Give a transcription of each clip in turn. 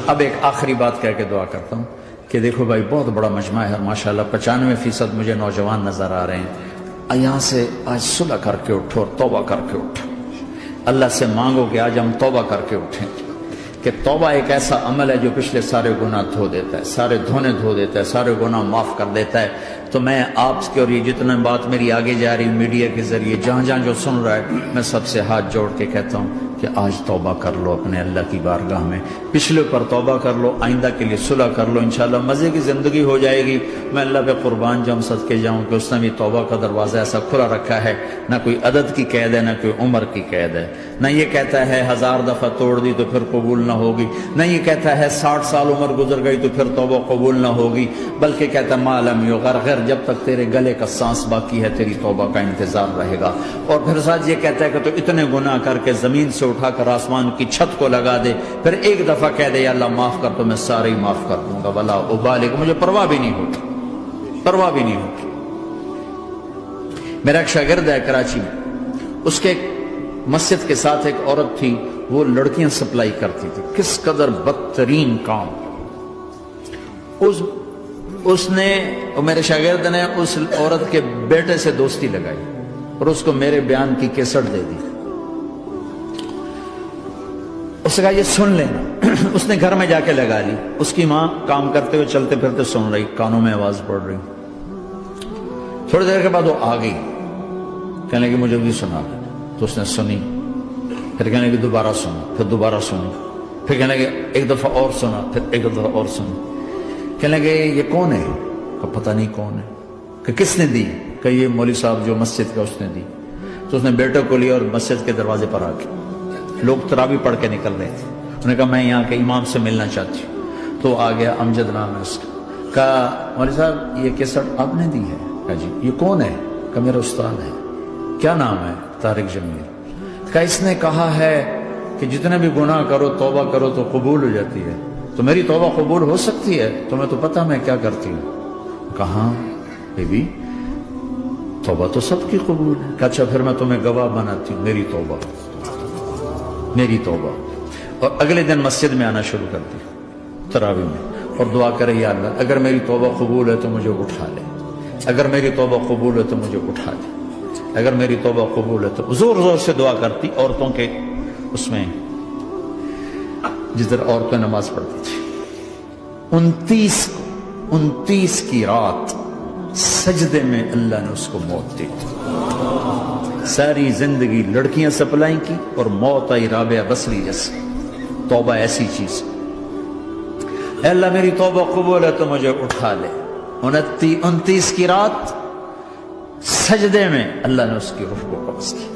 اب ایک آخری بات کہہ کے دعا کرتا ہوں کہ دیکھو بھائی بہت بڑا مجمع ہے ماشاءاللہ، 95% مجھے نوجوان نظر آ رہے ہیں۔ یہاں سے آج صلح کر کے اٹھو اور توبہ کر کے اٹھو، اللہ سے مانگو کہ آج ہم توبہ کر کے اٹھیں، کہ توبہ ایک ایسا عمل ہے جو پچھلے سارے گناہ دھو دیتا ہے، سارے دھونے دھو دیتا ہے، سارے گناہ معاف کر دیتا ہے۔ تو میں آپ کے اور یہ جتنا بات میری آگے جا رہی میڈیا کے ذریعے جہاں جہاں جو سن رہا ہے، میں سب سے ہاتھ جوڑ کے کہتا ہوں کہ آج توبہ کر لو اپنے اللہ کی بارگاہ میں، پچھلے پر توبہ کر لو، آئندہ کے لیے صلح کر لو، انشاءاللہ مزے کی زندگی ہو جائے گی۔ میں اللہ پہ قربان جاؤں، صدقے جاؤں کہ اس نے بھی توبہ کا دروازہ ایسا کھلا رکھا ہے، نہ کوئی عدد کی قید ہے، نہ کوئی عمر کی قید ہے، نہ یہ کہتا ہے 1000 دفعہ توڑ دی تو پھر قبول نہ ہوگی، نہ یہ کہتا ہے 60 سال عمر گزر گئی تو پھر توبہ قبول نہ ہوگی، بلکہ کہتا ہے ما لم یغرغر، جب تک تیرے گلے کا سانس باقی ہے تیری توبہ کا انتظار رہے گا۔ اور پھر ساتھ یہ کہتا ہے کہ تو اتنے گناہ کر کے زمین سے اٹھا کر آسمان کی چھت کو لگا دے، پھر ایک دفعہ کہہ دے یا اللہ معاف کر تو میں سارے ہی معاف کر دوں گا، ولا ابالغ، مجھے پرواہ بھی نہیں ہوگی، پرواہ بھی نہیں ہوگی۔ میرا ایک شاگرد ہے کراچی میں، اس کے مسجد کے ساتھ ایک عورت تھی، وہ لڑکیاں سپلائی کرتی تھی، کس قدر بدترین کام۔ اس نے، میرے شاگرد نے اس عورت کے بیٹے سے دوستی لگائی اور اس کو میرے بیان کی کیسٹ دے دی۔ اس نے کہا یہ سن لینا، اس نے گھر میں جا کے لگا لی، اس کی ماں کام کرتے ہوئے چلتے پھرتے سن رہی، کانوں میں آواز پڑ رہی۔ تھوڑی دیر کے بعد وہ آ گئی، کہنے لگی مجھے بھی سنا، تو اس نے سنی، پھر کہنے لگی دوبارہ سنا، پھر دوبارہ سنی، پھر کہنے لگی ایک دفعہ اور سنا، پھر ایک دفعہ اور سنی۔ کہنے لگے یہ کون ہے؟ کہ پتہ نہیں کون ہے۔ کہ کس نے دی؟ کہ یہ مولوی صاحب جو مسجد کا اس نے دی۔ تو اس نے بیٹے کو لیا اور مسجد کے دروازے پر آ کے، لوگ تراویح پڑھ کے نکل رہے تھے، انہوں نے کہا میں یہاں کے امام سے ملنا چاہتی ہوں۔ تو آ گیا، امجد نام ہے اس کا، کہا مولوی صاحب یہ کیسٹ آپ نے دی ہے؟ کہا جی۔ یہ کون ہے؟ کہ میرا استاد ہے۔ کیا نام ہے؟ طارق جمیل۔ کہا اس نے کہا ہے کہ جتنے بھی گناہ کرو توبہ کرو تو قبول ہو جاتی ہے، تو میری توبہ قبول ہو سکتی ہے؟ تمہیں تو پتہ میں کیا کرتی ہوں۔ کہا بی بی توبہ تو سب کی قبول ہے۔ کہا اچھا پھر میں تمہیں گواہ بناتی ہوں، میری توبہ، میری توبہ۔ اور اگلے دن مسجد میں آنا شروع کر دی تراویح میں، اور دعا کرے یا اللہ اگر میری توبہ قبول ہے تو مجھے اٹھا لے، اگر میری توبہ قبول ہے تو مجھے اٹھا لے، اگر میری توبہ قبول ہے تو زور زور سے دعا کرتی۔ عورتوں کے اس میں جدھر عورتیں نماز پڑھتی تھی، 29 کی رات سجدے میں اللہ نے اس کو موت دی تھی۔ ساری زندگی لڑکیاں سپلائی کی اور موت آئی رابعہ بصری جیسے۔ توبہ ایسی چیز، اے اللہ میری توبہ قبول ہے تو مجھے اٹھا لے۔ 29 کی رات سجدے میں اللہ نے اس کی روح کو قبض کی۔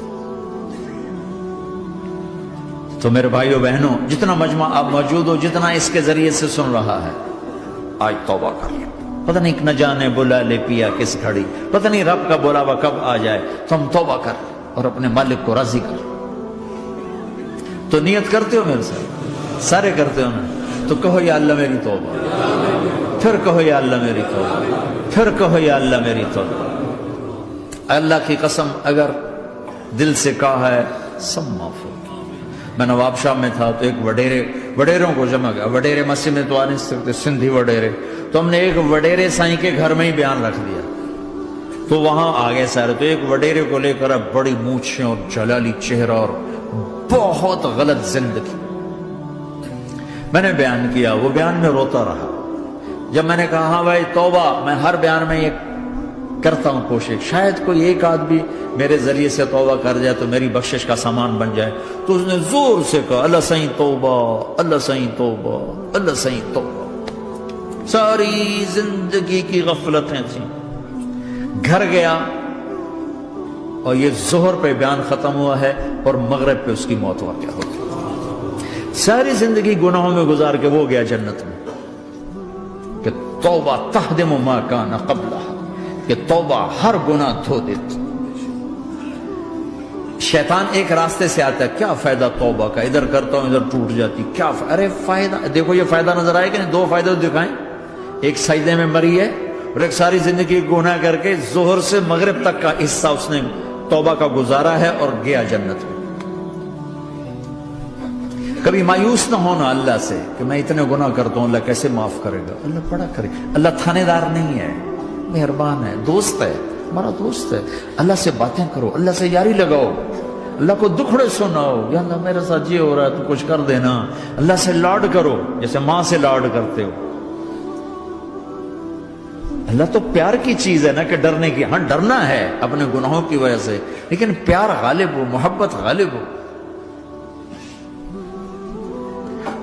تو میرے بھائیوں بہنوں، جتنا مجمع آپ موجود ہو، جتنا اس کے ذریعے سے سن رہا ہے، آج توبہ کر لو۔ پتہ نہیں نہ جانے بلا لے پیا کس گھڑی، پتہ نہیں رب کا بلاوا کب آ جائے، تو ہم توبہ کر اور اپنے مالک کو راضی کر۔ تو نیت کرتے ہو میرے ساتھ؟ سارے کرتے ہو نا؟ تو کہو یا اللہ میری توبہ، پھر کہو یا اللہ میری توبہ، پھر کہو یا اللہ میری توبہ۔ اللہ کی قسم اگر دل سے کہا ہے سب معاف ہو۔ میں نواب شاہ میں تھا تو ایک وڈیروں کو جمع گیا، وڈیرے مسجد میں تو آ نہیں سکتے، سندھی وڈیرے، تو ہم نے ایک وڈیرے سائیں کے گھر میں ہی بیان رکھ دیا، تو وہاں آگے سارے، تو ایک وڈیرے کو لے کر بڑی مونچھیں اور جلالی چہرہ اور بہت غلط زندگی، میں نے بیان کیا، وہ بیان میں روتا رہا۔ جب میں نے کہا ہاں بھائی توبہ، میں ہر بیان میں یہ کرتا ہوں کوشش، شاید کوئی ایک آدمی میرے ذریعے سے توبہ کر جائے تو میری بخشش کا سامان بن جائے، تو اس نے زور سے کہا اللہ سائیں توبہ، اللہ سائیں توبہ، اللہ سائیں توبہ۔ ساری زندگی کی غفلتیں تھیں۔ گھر گیا اور یہ ظہر پہ بیان ختم ہوا ہے اور مغرب پہ اس کی موت واقع ہو گئی۔ ساری زندگی گناہوں میں گزار کے وہ گیا جنت میں، کہ توبہ تہدم ما کان قبلہ، کہ توبہ ہر گناہ دھو دیتی۔ شیطان ایک راستے سے آتا ہے، کیا فائدہ توبہ کا، ادھر کرتا ہوں ادھر ٹوٹ جاتی، کیا ارے فائدہ، دیکھو یہ فائدہ نظر آئے کہ نہیں؟ دو فائدے دکھائیں، ایک سجدے میں مری ہے اور ایک ساری زندگی گناہ کر کے ظہر سے مغرب تک کا حصہ اس نے توبہ کا گزارا ہے اور گیا جنت میں۔ کبھی مایوس نہ ہونا اللہ سے کہ میں اتنے گناہ کرتا ہوں، اللہ کیسے معاف کرے گا؟ اللہ بڑا کرے. اللہ تھانے دار نہیں ہے، مہربان ہے، دوست ہے، ہمارا دوست ہے. اللہ سے باتیں کرو، اللہ سے یاری لگاؤ، اللہ کو دکھڑے سناؤ. یا اللہ میرے ساتھ یہ ہو رہا ہے تو کچھ کر دینا. اللہ سے لاڈ کرو جیسے ماں سے لاڈ کرتے ہو. اللہ تو پیار کی چیز ہے نا کہ ڈرنے کی. ہاں ڈرنا ہے اپنے گناہوں کی وجہ سے، لیکن پیار غالب ہو، محبت غالب ہو.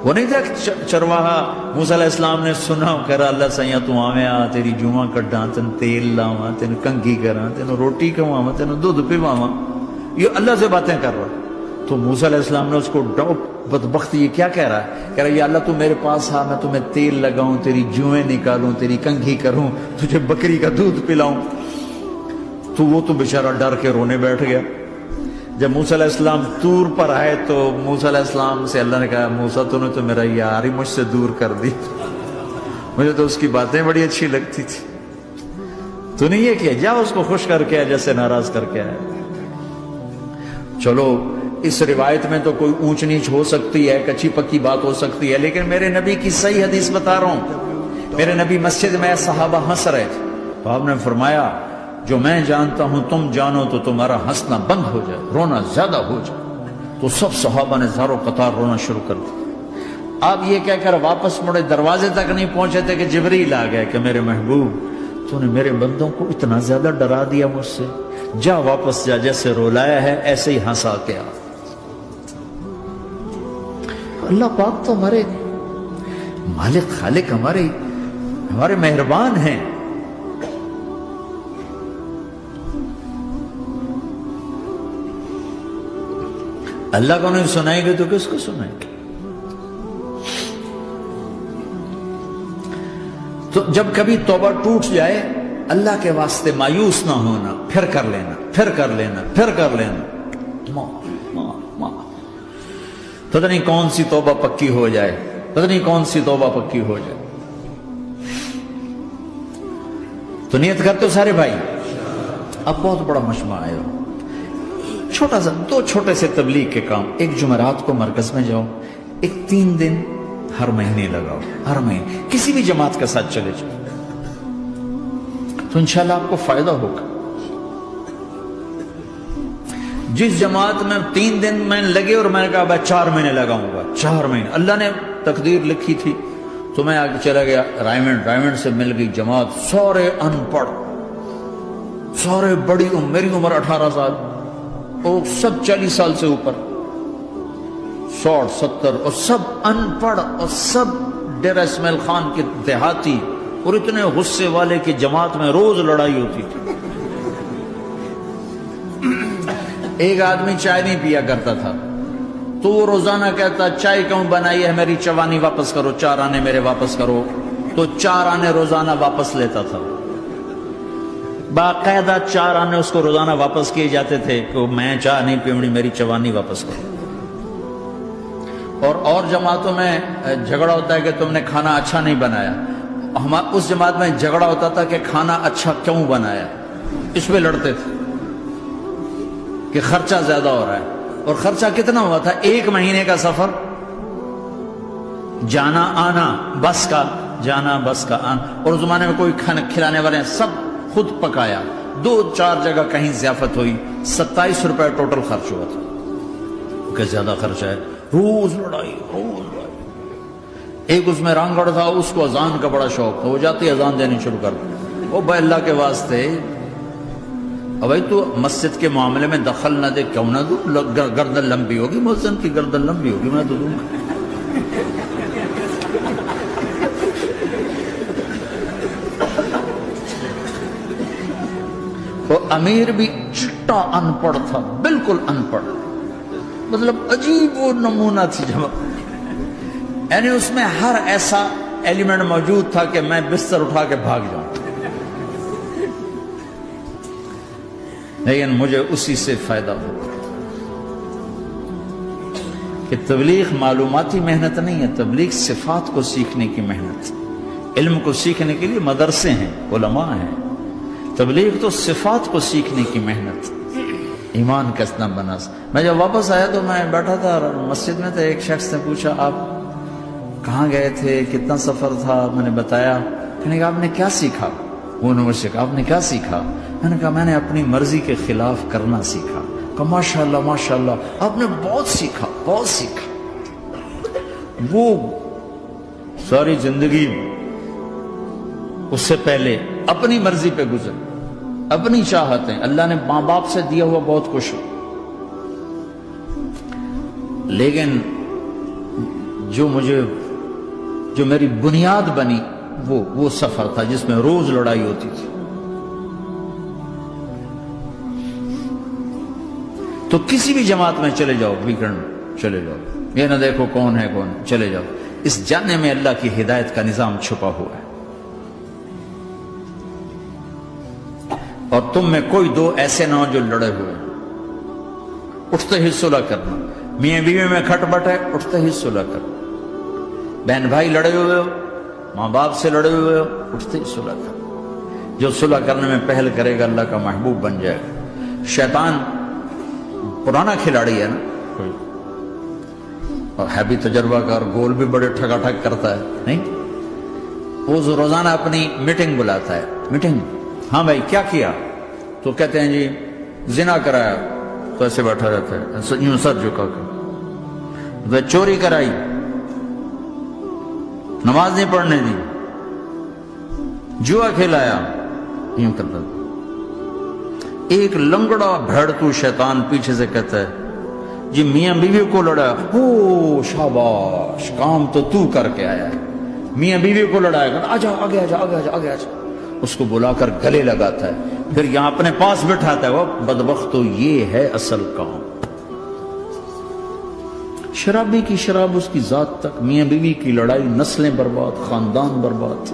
وہ نہیں تھا چرواہا موسیٰ علیہ السلام نے سنا، کہہ رہا اللہ سیاں تو آویں آ، تیری جوہاں کڈاں، تین تیل لاواں، تین کنگھی کراں، تین روٹی کھواواں، تین دودھ پیواواں. یہ اللہ سے باتیں کر رہا. تو موسیٰ علیہ السلام نے اس کو بدبخت یہ کیا کہہ رہا ہے؟ کہہ رہا ہے یا اللہ تو میرے پاس آ، میں تمہیں تیل لگاؤں، تیری جوئیں نکالوں، تیری کنگھی کروں، تجھے بکری کا دودھ پلاؤں. تو وہ تو بیچارہ ڈر کے رونے بیٹھ گیا. جب موسیٰ علیہ السلام طور پر آئے تو موسیٰ علیہ السلام سے اللہ نے کہا موسیٰ تو نے تو میرا یار ہی مجھ سے دور کر دی، مجھے تو اس کی باتیں بڑی اچھی لگتی تھی. تو نے یہ کیا، جا اس کو خوش کر کے جیسے ناراض کر کے آئے. چلو اس روایت میں تو کوئی اونچ نیچ ہو سکتی ہے، کچی پکی بات ہو سکتی ہے، لیکن میرے نبی کی صحیح حدیث بتا رہا ہوں. میرے نبی مسجد میں صحابہ ہنس رہے تھے تو آپ نے فرمایا جو میں جانتا ہوں تم جانو تو تمہارا ہنسنا بند ہو جائے، رونا زیادہ ہو جائے. تو سب صحابہ نے زاروں قطار رونا شروع کر دیا. آپ یہ کہہ کر واپس مڑے، دروازے تک نہیں پہنچے تھے کہ جبریل آ گئے کہ میرے محبوب تو نے میرے بندوں کو اتنا زیادہ ڈرا دیا مجھ سے، جا واپس جا، جیسے رولایا ہے ایسے ہی ہنسا کے آ. اللہ پاک تو ہمارے مالک خالق، ہمارے مہربان ہیں. اللہ کو نہیں سنائیں گے تو کس کو سنائیں گے؟ تو جب کبھی توبہ ٹوٹ جائے اللہ کے واسطے مایوس نہ ہونا، پھر کر لینا، پھر کر لینا، پھر کر لینا. پتہ نہیں کون سی توبہ پکی ہو جائے، پتہ نہیں کون سی توبہ پکی ہو جائے. تو نیت کرتے ہو سارے بھائی؟ اب بہت بڑا مجمع آئے ہو، چھوٹا سا دو چھوٹے سے تبلیغ کے کام. ایک جمعرات کو مرکز میں جاؤ، ایک 3 دن ہر مہینے لگاؤ، ہر مہینے کسی بھی جماعت کے ساتھ چلے جاؤ تو انشاءاللہ آپ کو فائدہ ہوگا. جس جماعت میں 3 دن میں لگے اور میں نے کہا میں 4 مہینے لگاؤں گا، 4 مہینے اللہ نے تقدیر لکھی تھی تو میں آگے چلا گیا. رائمنڈ سے مل گئی جماعت، سارے ان پڑھ، سارے بڑی عمر، میری عمر 18 سال اور سب 40 سال سے اوپر، 60 70 اور سب ان پڑھ اور سب ڈیرہ اسماعیل خان کے دیہاتی، اور اتنے غصے والے کہ جماعت میں روز لڑائی ہوتی تھی. ایک آدمی چائے نہیں پیا کرتا تھا تو وہ روزانہ کہتا چائے کیوں بنائی ہے، میری چوانی واپس کرو، 4 آنے میرے واپس کرو. تو 4 آنے روزانہ واپس لیتا تھا، باقاعدہ 4 آنے اس کو روزانہ واپس کیے جاتے تھے کہ میں چائے نہیں پیوڑی، میری چوانی واپس کرو. اور جماعتوں میں جھگڑا ہوتا ہے کہ تم نے کھانا اچھا نہیں بنایا. اس جماعت میں جھگڑا ہوتا تھا کہ کھانا اچھا کیوں بنایا، اس پہ لڑتے تھے کہ خرچہ زیادہ ہو رہا ہے. اور خرچہ کتنا ہوا تھا؟ 1 مہینے کا سفر، جانا آنا، بس کا جانا بس کا آنا. اور اس زمانے میں کوئی کھانا کھلانے والے سب خود پکایا. 2-4 جگہ کہیں ضیافت ہوئی، 27 روپے ٹوٹل خرچ ہوا تھا. کہ زیادہ خرچہ ہے، روز لڑائی، روز لڑائی. ایک اس میں رانگڑ تھا، اس کو اذان کا بڑا شوق تھا، وہ جاتی اذان دینی شروع کر دی. وہ بھائی اللہ کے واسطے بھائی تو مسجد کے معاملے میں دخل نہ دے، کیوں نہ دوں؟ گردن لمبی ہوگی، مؤذن کی گردن لمبی ہوگی، میں تو دوں گا. وہ امیر بھی چٹا ان پڑھ تھا، بالکل ان پڑھ، مطلب عجیب وہ نمونہ تھی جماعت. یعنی اس میں ہر ایسا ایلیمنٹ موجود تھا کہ میں بستر اٹھا کے بھاگ جاؤں، لیکن مجھے اسی سے فائدہ ہو. کہ تبلیغ معلوماتی محنت نہیں ہے، تبلیغ صفات کو سیکھنے کی محنت. علم کو سیکھنے کے لیے مدرسے ہیں، علماء ہیں، تبلیغ تو صفات کو سیکھنے کی محنت. ایمان کسنا بنا. میں جب واپس آیا تو میں بیٹھا تھا مسجد میں، تو ایک شخص نے پوچھا آپ کہاں گئے تھے، کتنا سفر تھا؟ میں نے بتایا. میں نے کہا آپ نے کیا سیکھا؟ وہ نے مجھ سے کہا آپ نے کیا سیکھا؟ میں نے کہا میں نے اپنی مرضی کے خلاف کرنا سیکھا. کہا ماشاءاللہ ماشاءاللہ، آپ نے بہت سیکھا بہت سیکھا. وہ ساری زندگی اس سے پہلے اپنی مرضی پہ گزر، اپنی چاہتیں، اللہ نے ماں باپ سے دیا ہوا بہت کچھ، لیکن جو میری بنیاد بنی وہ سفر تھا جس میں روز لڑائی ہوتی تھی. تو کسی بھی جماعت میں چلے جاؤ، ویکنڈ میں چلے جاؤ، یہ نہ دیکھو کون ہے کون، چلے جاؤ. اس جاننے میں اللہ کی ہدایت کا نظام چھپا ہوا ہے. اور تم میں کوئی دو ایسے نہ ہو جو لڑے ہوئے، اٹھتے ہی صلح کرنا. میاں بیوی میں کھٹ بٹ ہے، اٹھتے ہی صلح کرنا. بہن بھائی لڑے ہوئے ہو، ماں باپ سے لڑے ہوئے ہو، اٹھتے ہی صلح کرنا. جو صلح کرنے میں پہل کرے گا اللہ کا محبوب بن جائے گا. شیطان پرانا کھلاڑی ہے نا کوئی، اور ہے بھی تجربہ کار، گول بھی بڑے ٹھگا ٹھگ کرتا ہے نہیں. وہ روزانہ اپنی میٹنگ بلاتا ہے. میٹنگ، ہاں بھائی کیا کیا؟ تو کہتے ہیں جی زنا کرایا، تو ایسے بیٹھا رہتا ہے یوں سر جھکا کے. چوری کرائی، نماز نہیں پڑھنے دی، جوا کھلایا، یوں کرتا. ایک لنگڑا بھیڑتو شیطان پیچھے سے کہتا ہے جی میاں بیوی کو لڑایا، او شاباش کام تو کر کے آیا ہے. میاں بیوی کو لڑایا، آجا آگے آجا آگے آجا آگے آجا. اس کو بلا کر گلے لگاتا ہے، پھر یہاں اپنے پاس بٹھاتا ہے. وہ بدبختو یہ ہے اصل کام. شرابی کی شراب اس کی ذات تک، میاں بیوی کی لڑائی، نسلیں برباد، خاندان برباد،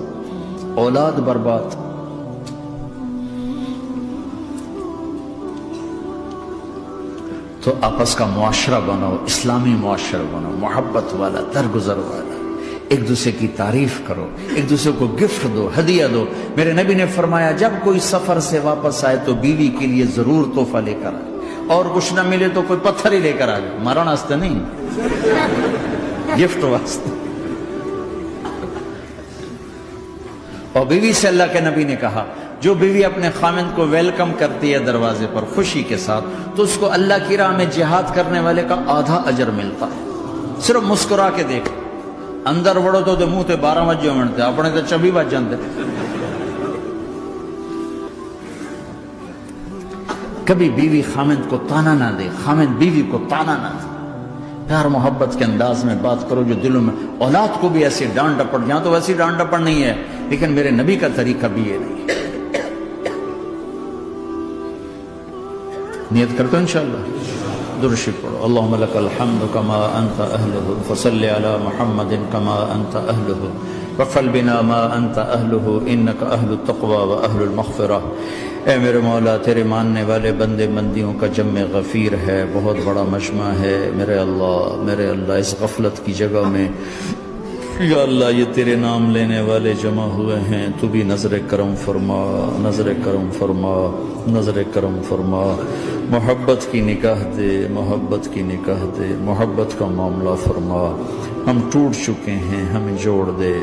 اولاد برباد. تو آپس کا معاشرہ بناؤ، اسلامی معاشرہ بناؤ، محبت والا، درگزر والا. ایک دوسرے کی تعریف کرو، ایک دوسرے کو گفٹ دو، ہدیہ دو. میرے نبی نے فرمایا جب کوئی سفر سے واپس آئے تو بیوی کے لیے ضرور تحفہ لے کر آئے، اور کچھ نہ ملے تو کوئی پتھر ہی لے کر آئے. مارن واسطے نہیں، گفٹ واسطے. اور بیوی سے اللہ کے نبی نے کہا جو بیوی اپنے خامند کو ویلکم کرتی ہے دروازے پر خوشی کے ساتھ، تو اس کو اللہ کی راہ میں جہاد کرنے والے کا آدھا اجر ملتا ہے. صرف مسکرا کے دیکھ. اندر وڑو تو منہ تے 12 بجے منتے، اپنے تو 24 بج جاندے. کبھی بیوی خامند کو تانا نہ دے، خامند بیوی کو تانا نہ دے. پیار محبت کے انداز میں بات کرو جو دلوں میں. اولاد کو بھی ایسی ڈانٹ ڈپٹ، یہاں تو ویسی ڈانٹ ڈپٹ نہیں ہے، لیکن میرے نبی کا طریقہ بھی یہ نہیں ہے. نیت کرتے انشاءاللہ. درشی پڑھو. اللہم لک الحمد کما انت اہلہ فصل علی محمد کما انت اہلہ وفل بنا ما انت اہلہ انک اہل التقوی و اہل المغفرہ. اے میرے مولا تیرے ماننے والے بندے بندیوں کا جمع غفیر ہے، بہت بڑا مجمع ہے. میرے اللہ اس غفلت کی جگہ میں یا اللہ یہ تیرے نام لینے والے جمع ہوئے ہیں، تو بھی نظر کرم فرما، نظر کرم فرما، نظر کرم فرما. محبت کی نکاح دے، محبت کی نکاح دے، محبت کا معاملہ فرما. ہم ٹوٹ چکے ہیں، ہمیں جوڑ دے.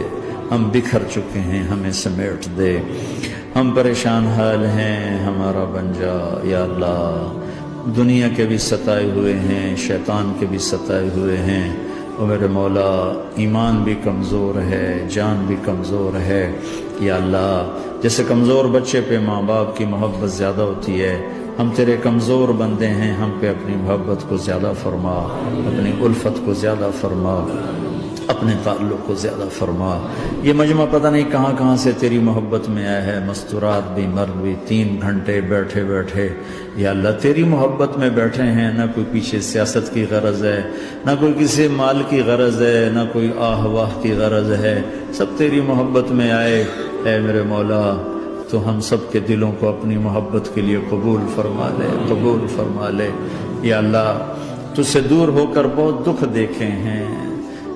ہم بکھر چکے ہیں، ہمیں سمیٹ دے. ہم پریشان حال ہیں، ہمارا بن جا یا اللہ. دنیا کے بھی ستائے ہوئے ہیں، شیطان کے بھی ستائے ہوئے ہیں. اور میرے مولا ایمان بھی کمزور ہے، جان بھی کمزور ہے یا اللہ. جیسے کمزور بچے پہ ماں باپ کی محبت زیادہ ہوتی ہے، ہم تیرے کمزور بندے ہیں، ہم پہ اپنی محبت کو زیادہ فرما، اپنی الفت کو زیادہ فرما، اپنے تعلق کو زیادہ فرما. یہ مجمع پتہ نہیں کہاں کہاں سے تیری محبت میں آیا ہے. مستورات بھی، مرد بھی، 3 گھنٹے بیٹھے بیٹھے یا اللہ تیری محبت میں بیٹھے ہیں. نہ کوئی پیچھے سیاست کی غرض ہے، نہ کوئی کسی مال کی غرض ہے، نہ کوئی آہ واہ کی غرض ہے. سب تیری محبت میں آئے. اے میرے مولا تو ہم سب کے دلوں کو اپنی محبت کے لیے قبول فرما لے، قبول فرما لے یا اللہ. تجھ سے دور ہو کر بہت دکھ دیکھے ہیں،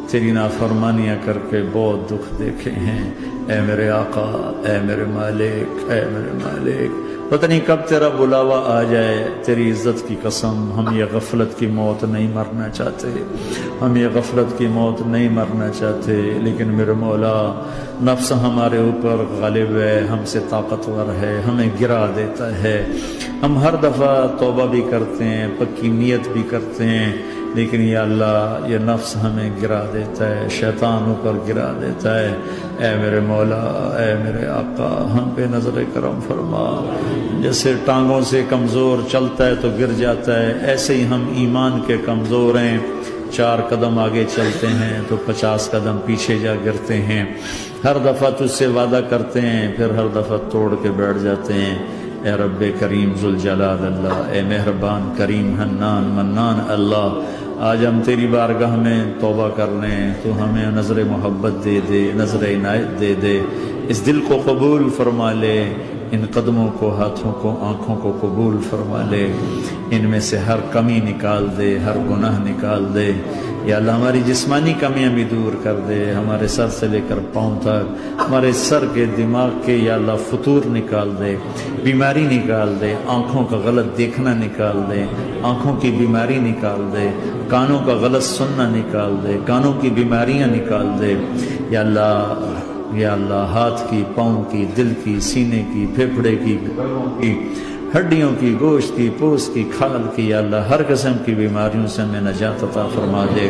تیری نافرمانیاں کر کے بہت دکھ دیکھے ہیں. اے میرے آقا، اے میرے مالک، اے میرے مالک پتہ نہیں کب تیرا بلاوا آ جائے، تیری عزت کی قسم ہم یہ غفلت کی موت نہیں مرنا چاہتے، ہم یہ غفلت کی موت نہیں مرنا چاہتے، لیکن میرے مولا نفس ہمارے اوپر غالب ہے، ہم سے طاقتور ہے، ہمیں گرا دیتا ہے۔ ہم ہر دفعہ توبہ بھی کرتے ہیں، پکی نیت بھی کرتے ہیں، لیکن یا اللہ یہ نفس ہمیں گرا دیتا ہے، شیطان اوپر گرا دیتا ہے۔ اے میرے مولا، اے میرے آقا، ہم پہ نظر کرم فرما۔ جیسے ٹانگوں سے کمزور چلتا ہے تو گر جاتا ہے، ایسے ہی ہم ایمان کے کمزور ہیں، 4 قدم آگے چلتے ہیں تو 50 قدم پیچھے جا گرتے ہیں۔ ہر دفعہ تجھ سے وعدہ کرتے ہیں، پھر ہر دفعہ توڑ کے بیٹھ جاتے ہیں۔ اے رب کریم ذوالجلال اللہ، اے مہربان کریم حنان منان اللہ، آج ہم تیری بارگاہ میں توبہ کر لیں، تو ہمیں نظر محبت دے دے، نظر عنایت دے دے، اس دل کو قبول فرما لے، ان قدموں کو، ہاتھوں کو، آنکھوں کو قبول فرما لے، ان میں سے ہر کمی نکال دے، ہر گناہ نکال دے۔ یا اللہ ہماری جسمانی کمیاں بھی دور کر دے، ہمارے سر سے لے کر پاؤں تک، ہمارے سر کے دماغ کے یا اللہ فطور نکال دے، بیماری نکال دے، آنکھوں کا غلط دیکھنا نکال دے، آنکھوں کی بیماری نکال دے، کانوں کا غلط سننا نکال دے، کانوں کی بیماریاں نکال دے۔ یا اللہ، یا اللہ ہاتھ کی، پاؤں کی، دل کی، سینے کی، پھیپھڑے کی، گردوں کی، ہڈیوں کی، گوشت کی، پوست کی، کھال کی، یا اللہ ہر قسم کی بیماریوں سے ہمیں نجات عطا فرما دے۔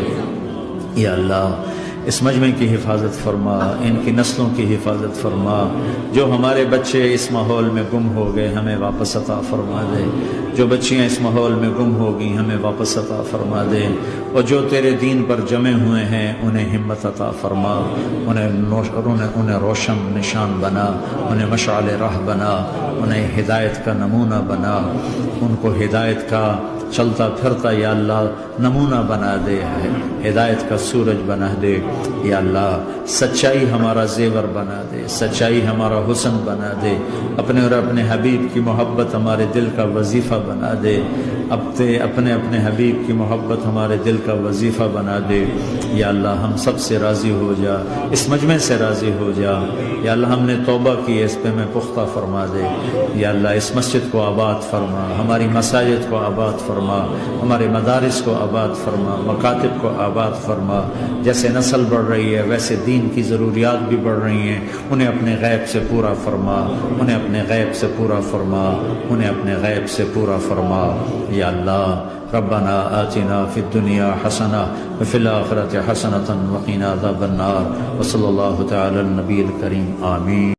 یا اللہ اس مجمع کی حفاظت فرما، ان کی نسلوں کی حفاظت فرما۔ جو ہمارے بچے اس ماحول میں گم ہو گئے ہمیں واپس عطا فرما دے، جو بچیاں اس ماحول میں گم ہو گئی ہمیں واپس عطا فرما دے، اور جو تیرے دین پر جمع ہوئے ہیں انہیں ہمت عطا فرما، انہیں روشن نشان بنا، انہیں مشعل راہ بنا، انہیں ہدایت کا نمونہ بنا، ان کو ہدایت کا چلتا پھرتا یا اللہ نمونہ بنا دے، ہدایت کا سورج بنا دے۔ یا اللہ سچائی ہمارا زیور بنا دے، سچائی ہمارا حسن بنا دے، اپنے اور اپنے حبیب کی محبت ہمارے دل کا وظیفہ بنا دے، اپنے حبیب کی محبت ہمارے دل کا وظیفہ بنا دے۔ یا اللہ ہم سب سے راضی ہو جا، اس مجمع سے راضی ہو جا۔ یا اللہ ہم نے توبہ کی، اس پہ میں پختہ فرما دے۔ یا اللہ اس مسجد کو آباد فرما، ہماری مساجد کو آباد فرما، ہمارے مدارس کو آباد فرما، مکاتب کو آباد فرما۔ جیسے نسل بڑھ رہی ہے ویسے دین کی ضروریات بھی بڑھ رہی ہیں، انہیں اپنے غیب سے پورا فرما، انہیں اپنے غیب سے پورا فرما، انہیں اپنے غیب سے پورا فرما۔ یا اللہ ربنا آتنا فی الدنیا حسنہ وفی الآخرۃ حسنۃ وقنا عذاب النار، وصلی اللہ تعالی النبی الکریم، آمین۔